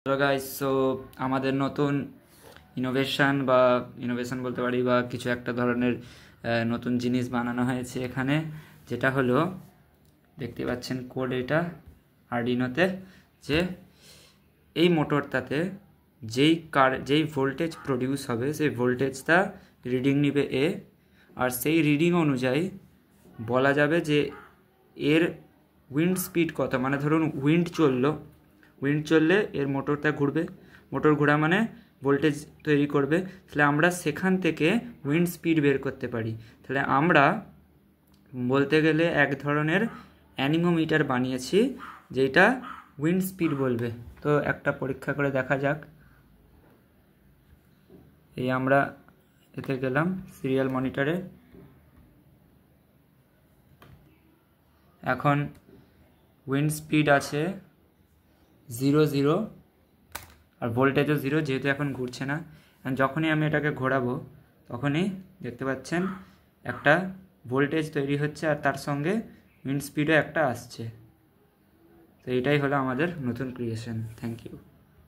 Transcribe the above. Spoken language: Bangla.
হ্যালো গাইস, সো আমাদের নতুন ইনোভেশন বলতে পারি বা কিছু একটা ধরনের নতুন জিনিস বানানো হয়েছে এখানে, যেটা হলো দেখতে পাচ্ছেন কোড এটা আরডিনোতে, যে এই মোটরটাতে যেই ভোল্টেজ প্রডিউস হবে সেই ভোল্টেজটা রিডিং নিবে এ, আর সেই রিডিং অনুযায়ী বলা যাবে যে এর উইন্ড স্পিড কত। মানে ধরুন উইন্ড চললে এর মোটরটা ঘুরবে, মোটর ঘোরা মানে ভোল্টেজ তৈরি করবে। তাহলে আমরা সেখান থেকে উইন্ড স্পিড বের করতে পারি। তাহলে আমরা বলতে গেলে এক ধরনের অ্যানিমোমিটার বানিয়েছি যেটা উইন্ড স্পিড বলবে। তো একটা পরীক্ষা করে দেখা যাক। এই আমরা এতে গেলাম সিরিয়াল মনিটরে, এখন উইন্ড স্পিড আছে 0 আর ভোল্টেজও 0, যেহেতু এখন ঘুরছে না। যখনই আমি এটাকে ঘোরাবো তখনই দেখতে পাচ্ছেন একটা ভোল্টেজ তৈরি হচ্ছে আর তার সঙ্গে উইন্ড স্পিডও একটা আসছে। তো এটাই হলো আমাদের নতুন ক্রিয়েশন। Thank you.